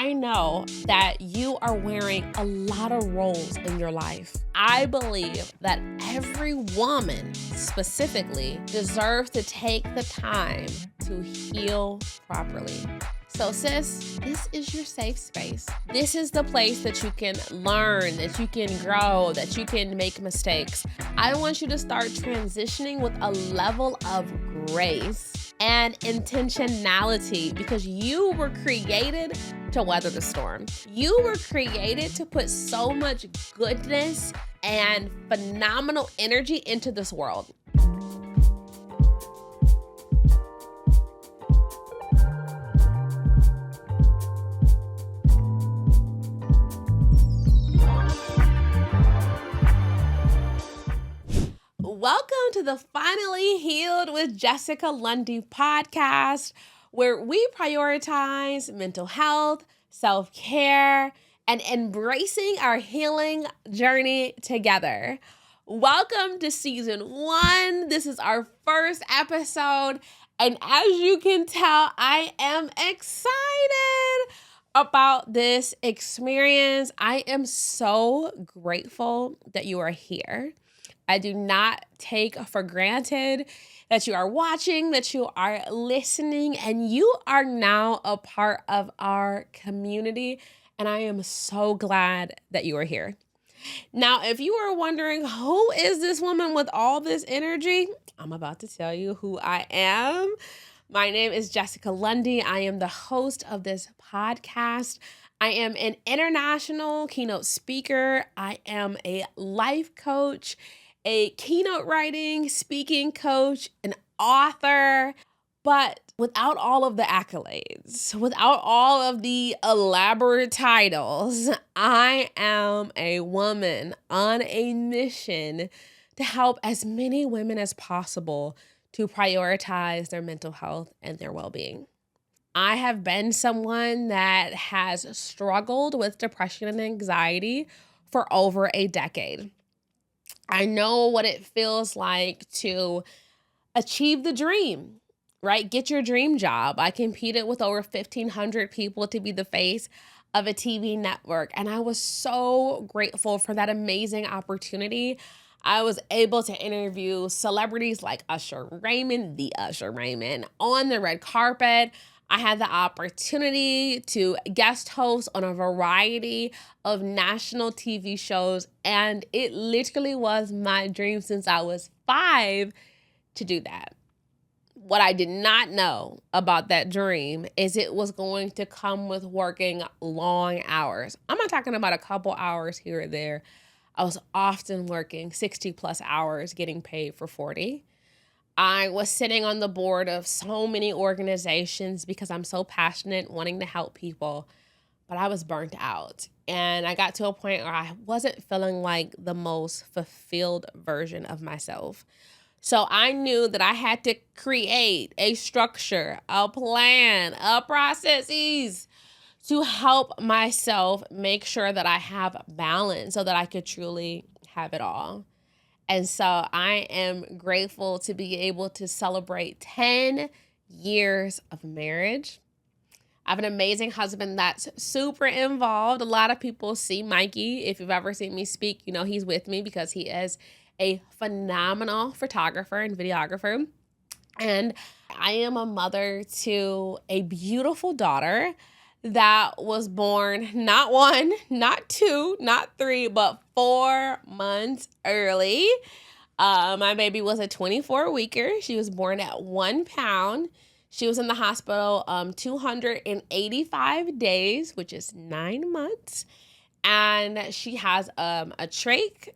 I know that you are wearing a lot of roles in your life. I believe that every woman specifically deserves to take the time to heal properly. So sis, this is your safe space. This is the place that you can learn, that you can grow, that you can make mistakes. I want you to start transitioning with a level of grace and intentionality, because you were created to weather the storm. You were created to put so much goodness and phenomenal energy into this world. Welcome to the Finally Healed with Jessica Lundy podcast, where we prioritize mental health, self-care, and embracing our healing journey together. Welcome to season 1. This is our first episode, and as you can tell, I am excited about this experience. I am so grateful that you are here. I do not take for granted that you are watching, that you are listening, and you are now a part of our community. And I am so glad that you are here. Now, if you are wondering, who is this woman with all this energy? I'm about to tell you who I am. My name is Jessica Lundy. I am the host of this podcast. I am an international keynote speaker. I am a life coach, a keynote writing, speaking coach, an author, but without all of the accolades, without all of the elaborate titles, I am a woman on a mission to help as many women as possible to prioritize their mental health and their well-being. I have been someone that has struggled with depression and anxiety for over a decade. I know what it feels like to achieve the dream, right? Get your dream job. I competed with over 1,500 people to be the face of a TV network, and I was so grateful for that amazing opportunity. I was able to interview celebrities like Usher Raymond, the Usher Raymond, on the red carpet. I had the opportunity to guest host on a variety of national TV shows, and it literally was my dream since I was 5 to do that. What I did not know about that dream is it was going to come with working long hours. I'm not talking about a couple hours here or there. I was often working 60 plus hours, getting paid for 40. I was sitting on the board of so many organizations because I'm so passionate wanting to help people, but I was burnt out. And I got to a point where I wasn't feeling like the most fulfilled version of myself. So I knew that I had to create a structure, a plan, a processes to help myself make sure that I have balance so that I could truly have it all. And so I am grateful to be able to celebrate 10 years of marriage. I have an amazing husband that's super involved. A lot of people see Mikey. If you've ever seen me speak, you know he's with me because he is a phenomenal photographer and videographer. And I am a mother to a beautiful daughter that was born not 1, not 2, not 3, but 4 months early. My baby was a 24-weeker. She was born at 1 pound. She was in the hospital 285 days, which is 9 months. And she has a trach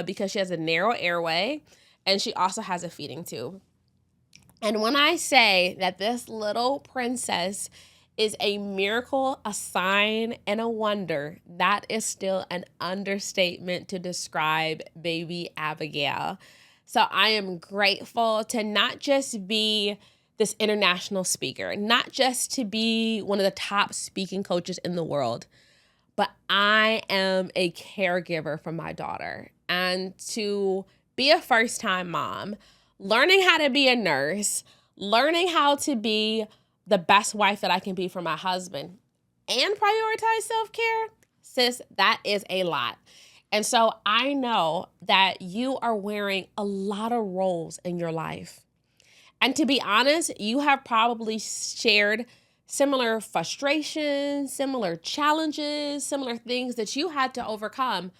because she has a narrow airway, and she also has a feeding tube. And when I say that this little princess is a miracle, a sign, and a wonder, that is still an understatement to describe baby Abigail. So I am grateful to not just be this international speaker, not just to be one of the top speaking coaches in the world, but I am a caregiver for my daughter. And to be a first-time mom, learning how to be a nurse, learning how to be the best wife that I can be for my husband, and prioritize self-care, sis, that is a lot. And so I know that you are wearing a lot of roles in your life. And to be honest, you have probably shared similar frustrations, similar challenges, similar things that you had to overcome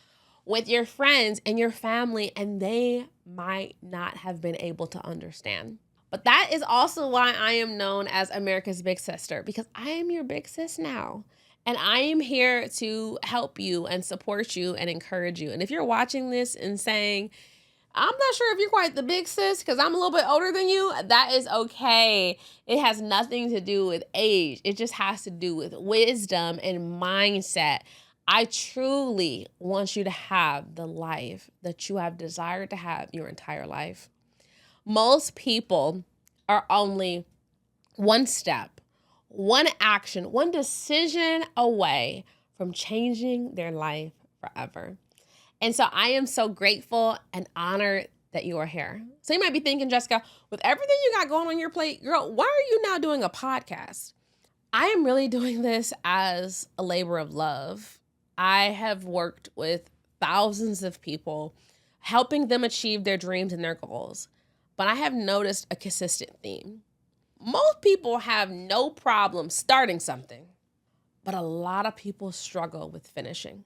with your friends and your family, and they might not have been able to understand. But that is also why I am known as America's Big Sister, because I am your big sis now. And I am here to help you and support you and encourage you. And if you're watching this and saying, I'm not sure if you're quite the big sis because I'm a little bit older than you, that is okay. It has nothing to do with age. It just has to do with wisdom and mindset. I truly want you to have the life that you have desired to have your entire life. Most people are only one step, one action, one decision away from changing their life forever. And so I am so grateful and honored that you are here. So you might be thinking, Jessica, with everything you got going on your plate, girl, why are you now doing a podcast? I am really doing this as a labor of love. I have worked with thousands of people, helping them achieve their dreams and their goals. But I have noticed a consistent theme. Most people have no problem starting something, but a lot of people struggle with finishing.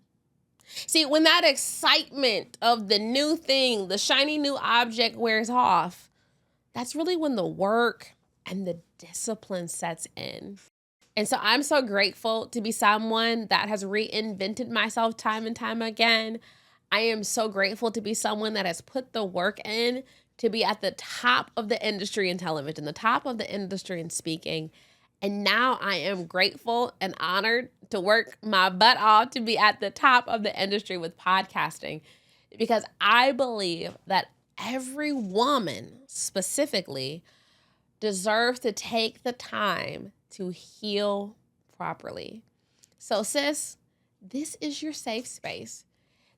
See, when that excitement of the new thing, the shiny new object wears off, that's really when the work and the discipline sets in. And so I'm so grateful to be someone that has reinvented myself time and time again. I am so grateful to be someone that has put the work in to be at the top of the industry in television, the top of the industry in speaking. And now I am grateful and honored to work my butt off to be at the top of the industry with podcasting, because I believe that every woman specifically deserves to take the time to heal properly. So sis, this is your safe space.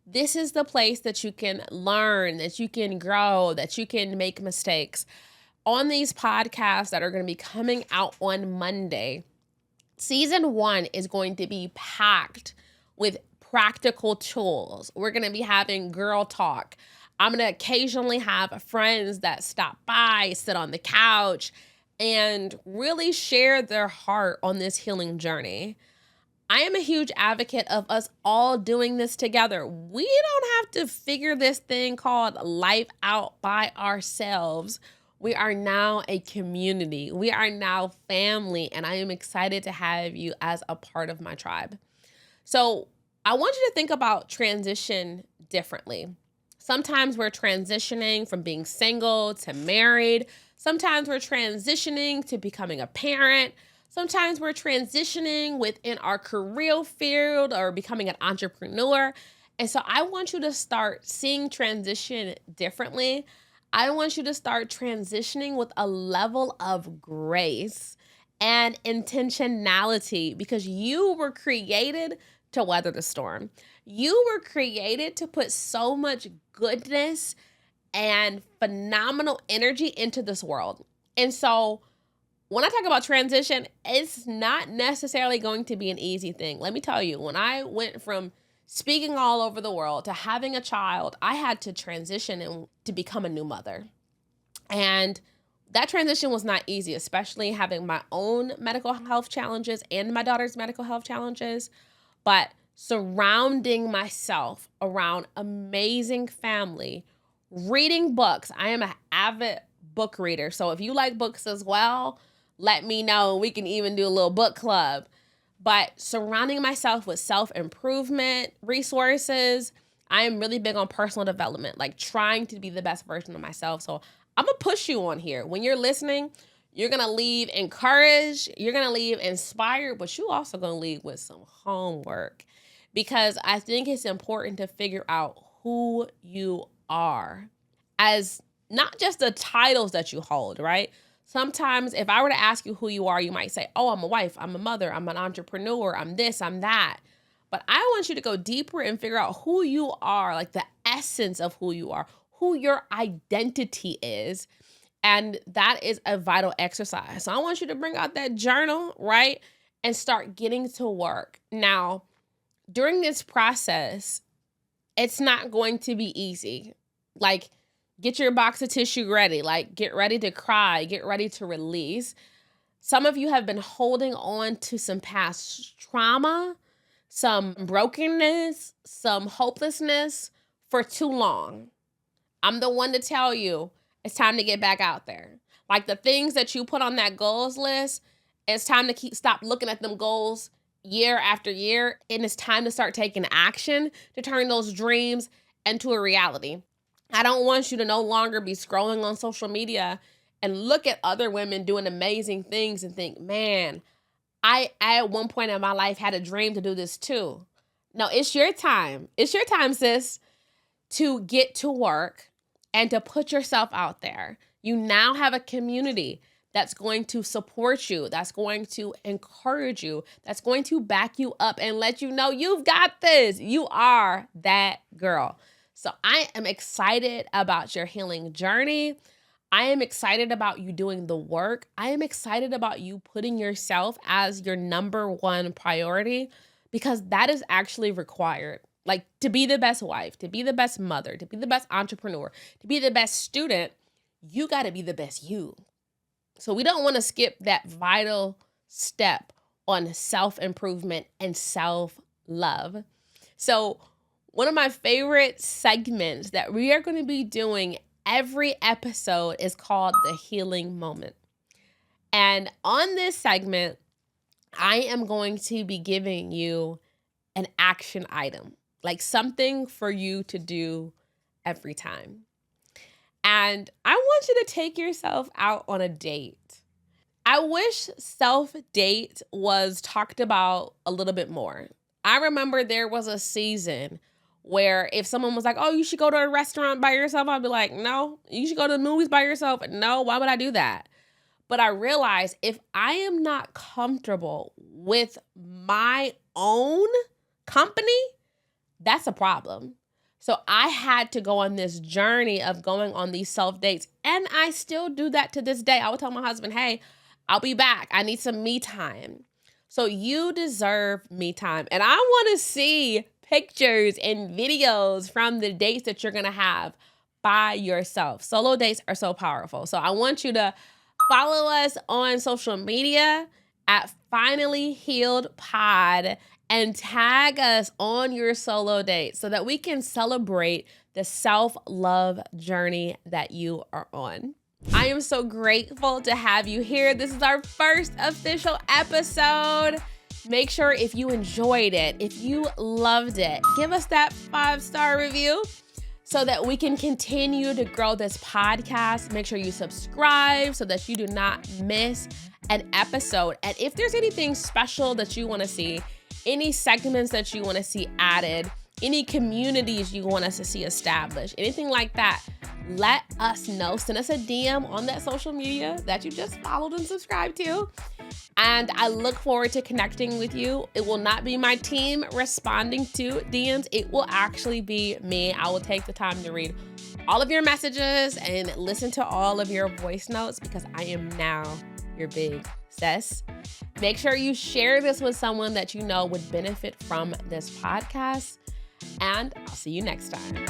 This is the place that you can learn, that you can grow, that you can make mistakes. On these podcasts that are going to be coming out on Monday, season 1 is going to be packed with practical tools. We're going to be having girl talk. I'm going to occasionally have friends that stop by, sit on the couch, and really share their heart on this healing journey. I am a huge advocate of us all doing this together. We don't have to figure this thing called life out by ourselves. We are now a community. We are now family, and I am excited to have you as a part of my tribe. So I want you to think about transition differently. Sometimes we're transitioning from being single to married. Sometimes we're transitioning to becoming a parent. Sometimes we're transitioning within our career field or becoming an entrepreneur. And so I want you to start seeing transition differently. I want you to start transitioning with a level of grace and intentionality, because you were created to weather the storm. You were created to put so much goodness and phenomenal energy into this world. And so when I talk about transition, it's not necessarily going to be an easy thing. Let me tell you, when I went from speaking all over the world to having a child, I had to transition and to become a new mother. And that transition was not easy, especially having my own medical health challenges and my daughter's medical health challenges. But surrounding myself around amazing family, reading books. I am an avid book reader. So if you like books as well, let me know. We can even do a little book club. But surrounding myself with self-improvement resources, I am really big on personal development, like trying to be the best version of myself. So I'm going to push you on here. When you're listening, you're going to leave encouraged, you're going to leave inspired, but you also going to leave with some homework, because I think it's important to figure out who you are as not just the titles that you hold, right? Sometimes if I were to ask you who you are, you might say, oh, I'm a wife, I'm a mother, I'm an entrepreneur, I'm this, I'm that. But I want you to go deeper and figure out who you are, like the essence of who you are, who your identity is. And that is a vital exercise. So I want you to bring out that journal, right? and start getting to work. Now, during this process, it's not going to be easy. Like, get your box of tissue ready. Like, get ready to cry, get ready to release. Some of you have been holding on to some past trauma, some brokenness, some hopelessness for too long. I'm the one to tell you it's time to get back out there. Like the things that you put on that goals list, it's time to stop looking at them goals year after year. And it's time to start taking action to turn those dreams into a reality. I don't want you to no longer be scrolling on social media and look at other women doing amazing things and think, man, I at one point in my life had a dream to do this too. No, it's your time. It's your time, sis, to get to work and to put yourself out there. You now have a community that's going to support you, that's going to encourage you, that's going to back you up and let you know you've got this. You are that girl. So I am excited about your healing journey. I am excited about you doing the work. I am excited about you putting yourself as your number one priority, because that is actually required. Like, to be the best wife, to be the best mother, to be the best entrepreneur, to be the best student, you got to be the best you. So we don't want to skip that vital step on self-improvement and self-love. So one of my favorite segments that we are going to be doing every episode is called the healing moment. And on this segment, I am going to be giving you an action item, like something for you to do every time. And I want you to take yourself out on a date. I wish self-date was talked about a little bit more. I remember there was a season where if someone was like, oh, you should go to a restaurant by yourself, I'd be like, no. You should go to the movies by yourself. No, why would I do that? But I realized if I am not comfortable with my own company, that's a problem. So I had to go on this journey of going on these self-dates. And I still do that to this day. I would tell my husband, hey, I'll be back. I need some me time. So you deserve me time. And I want to see pictures and videos from the dates that you're going to have by yourself. Solo dates are so powerful. So I want you to follow us on social media at Finally Healed Pod and tag us on your solo date so that we can celebrate the self-love journey that you are on. I am so grateful to have you here. This is our first official episode. Make sure if you enjoyed it, if you loved it, give us that 5-star review so that we can continue to grow this podcast. Make sure you subscribe so that you do not miss an episode. And if there's anything special that you want to see, any segments that you want to see added, any communities you want us to see established, anything like that, let us know. Send us a DM on that social media that you just followed and subscribed to. And I look forward to connecting with you. It will not be my team responding to DMs. It will actually be me. I will take the time to read all of your messages and listen to all of your voice notes because I am now your big sis. Make sure you share this with someone that you know would benefit from this podcast. And I'll see you next time.